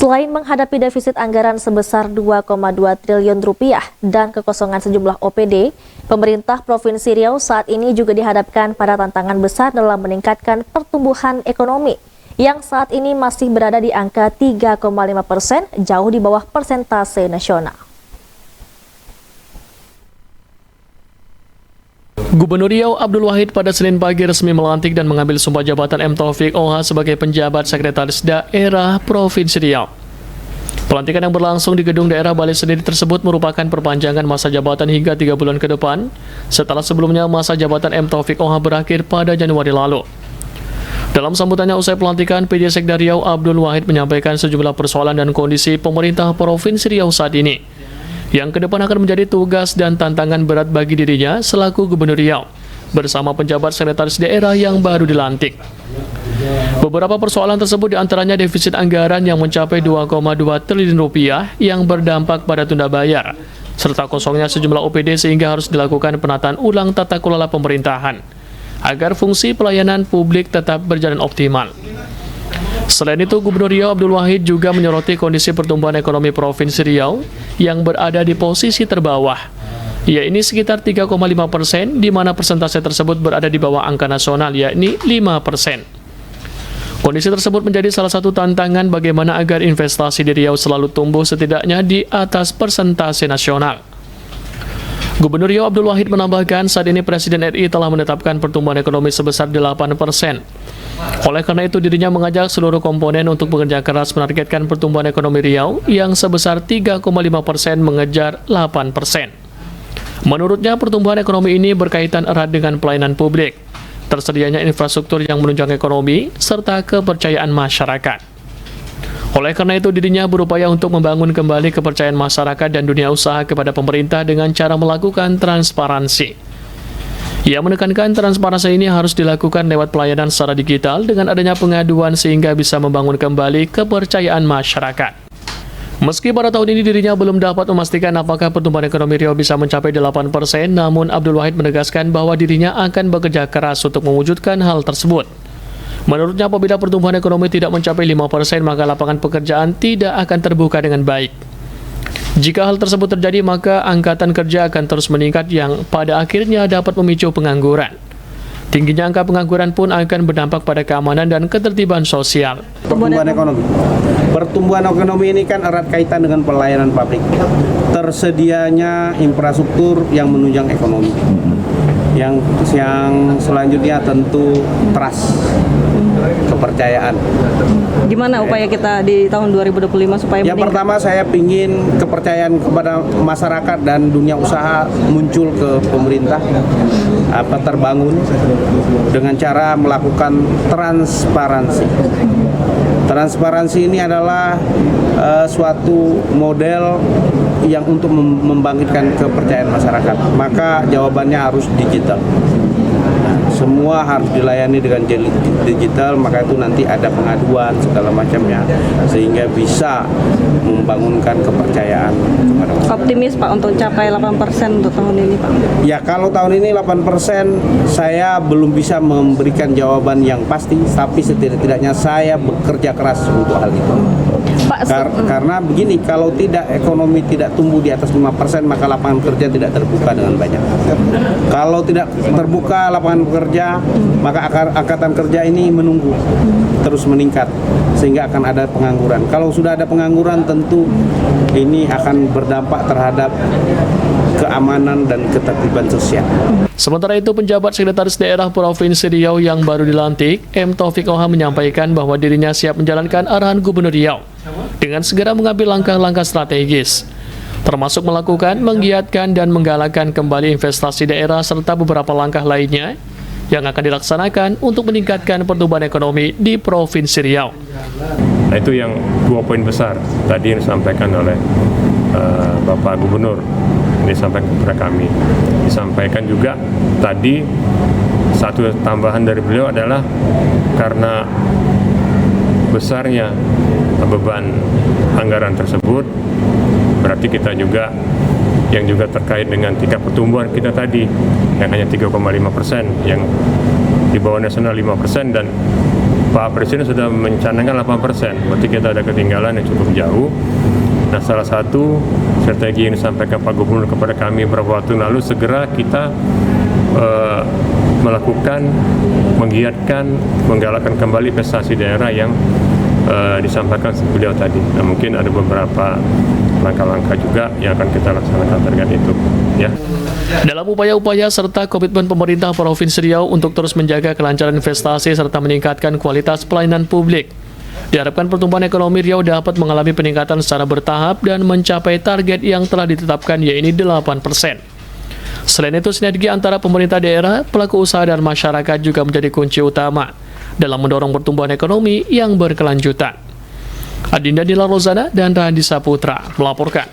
Selain menghadapi defisit anggaran sebesar 2,2 triliun rupiah dan kekosongan sejumlah OPD, pemerintah Provinsi Riau saat ini juga dihadapkan pada tantangan besar dalam meningkatkan pertumbuhan ekonomi yang saat ini masih berada di angka 3,5%, jauh di bawah persentase nasional. Gubernur Riau Abdul Wahid pada Senin pagi resmi melantik dan mengambil sumpah jabatan M. Taufik OH sebagai penjabat Sekretaris Daerah Provinsi Riau. Pelantikan yang berlangsung di Gedung Daerah Balai Sendiri tersebut merupakan perpanjangan masa jabatan hingga 3 bulan ke depan, setelah sebelumnya masa jabatan M. Taufik OH berakhir pada Januari lalu. Dalam sambutannya usai pelantikan, PJ Sekda Riau Abdul Wahid menyampaikan sejumlah persoalan dan kondisi pemerintah Provinsi Riau saat ini, yang ke depan akan menjadi tugas dan tantangan berat bagi dirinya selaku Gubernur Riau bersama penjabat Sekretaris Daerah yang baru dilantik. Beberapa persoalan tersebut diantaranya defisit anggaran yang mencapai 2,2 triliun rupiah yang berdampak pada tunda bayar, serta kosongnya sejumlah OPD sehingga harus dilakukan penataan ulang tata kelola pemerintahan agar fungsi pelayanan publik tetap berjalan optimal. Selain itu, Gubernur Riau Abdul Wahid juga menyoroti kondisi pertumbuhan ekonomi Provinsi Riau yang berada di posisi terbawah, yakni sekitar 3,5%, di mana persentase tersebut berada di bawah angka nasional, yakni 5%. Kondisi tersebut menjadi salah satu tantangan bagaimana agar investasi di Riau selalu tumbuh setidaknya di atas persentase nasional. Gubernur Riau Abdul Wahid menambahkan saat ini Presiden RI telah menetapkan pertumbuhan ekonomi sebesar 8%. Oleh karena itu dirinya mengajak seluruh komponen untuk bekerja keras menargetkan pertumbuhan ekonomi Riau yang sebesar 3,5% mengejar 8%. Menurutnya pertumbuhan ekonomi ini berkaitan erat dengan pelayanan publik, tersedianya infrastruktur yang menunjang ekonomi, serta kepercayaan masyarakat. Oleh karena itu dirinya berupaya untuk membangun kembali kepercayaan masyarakat dan dunia usaha kepada pemerintah dengan cara melakukan transparansi. Ia menekankan transparansi ini harus dilakukan lewat pelayanan secara digital dengan adanya pengaduan sehingga bisa membangun kembali kepercayaan masyarakat. Meski pada tahun ini dirinya belum dapat memastikan apakah pertumbuhan ekonomi Riau bisa mencapai 8%, namun Abdul Wahid menegaskan bahwa dirinya akan bekerja keras untuk mewujudkan hal tersebut. Menurutnya apabila pertumbuhan ekonomi tidak mencapai 5%, maka lapangan pekerjaan tidak akan terbuka dengan baik. Jika hal tersebut terjadi, maka angkatan kerja akan terus meningkat yang pada akhirnya dapat memicu pengangguran. Tingginya angka pengangguran pun akan berdampak pada keamanan dan ketertiban sosial. Pertumbuhan ekonomi ini kan erat kaitan dengan pelayanan publik. Tersedianya infrastruktur yang menunjang ekonomi. Yang selanjutnya tentu trust, kepercayaan. Gimana upaya kita di tahun 2025 supaya yang pertama saya ingin kepercayaan kepada masyarakat dan dunia usaha muncul ke pemerintah, terbangun dengan cara melakukan transparansi. Transparansi ini adalah suatu model yang untuk membangkitkan kepercayaan masyarakat. Maka jawabannya harus digital. Semua harus dilayani dengan digital, maka itu nanti ada pengaduan segala macamnya, sehingga bisa membangunkan kepercayaan kepada masyarakat. Optimis Pak untuk capai 8% untuk tahun ini Pak? Ya kalau tahun ini 8%, saya belum bisa memberikan jawaban yang pasti, tapi setidak-tidaknya saya bekerja keras untuk hal itu. Pak, karena begini, kalau tidak ekonomi tidak tumbuh di atas 5%, maka lapangan kerja tidak terbuka dengan banyak. Kalau tidak terbuka lapangan kerja, maka angkatan kerja ini menunggu terus meningkat sehingga akan ada pengangguran. Kalau sudah ada pengangguran, tentu ini akan berdampak terhadap keamanan dan ketertiban sosial. Sementara itu, penjabat Sekretaris Daerah Provinsi Riau yang baru dilantik, M. Taufik OH menyampaikan bahwa dirinya siap menjalankan arahan Gubernur Riau dengan segera mengambil langkah-langkah strategis, termasuk melakukan, menggiatkan, dan menggalakkan kembali investasi daerah serta beberapa langkah lainnya yang akan dilaksanakan untuk meningkatkan pertumbuhan ekonomi di Provinsi Riau. Nah, itu yang 2 poin besar tadi yang disampaikan oleh Bapak Gubernur, disampaikan kepada kami. Disampaikan juga tadi satu tambahan dari beliau adalah karena besarnya beban anggaran tersebut, berarti kita juga yang juga terkait dengan tingkat pertumbuhan kita tadi yang hanya 3,5%, yang di bawah nasional 5%, dan Pak Presiden sudah mencanangkan 8%, berarti kita ada ketinggalan yang cukup jauh. Nah, salah satu strategi yang disampaikan Pak Gubernur kepada kami beberapa waktu lalu, segera kita melakukan, menggiatkan, menggalakkan kembali investasi daerah yang disampaikan beliau tadi. Nah, mungkin ada beberapa langkah-langkah juga yang akan kita laksanakan terkait itu, ya. Dalam upaya-upaya serta komitmen pemerintah Provinsi Riau untuk terus menjaga kelancaran investasi serta meningkatkan kualitas pelayanan publik, diharapkan pertumbuhan ekonomi Riau dapat mengalami peningkatan secara bertahap dan mencapai target yang telah ditetapkan, yaitu 8%. Selain itu, sinergi antara pemerintah daerah, pelaku usaha, dan masyarakat juga menjadi kunci utama dalam mendorong pertumbuhan ekonomi yang berkelanjutan. Adinda Dila Rozana dan Randi Saputra melaporkan.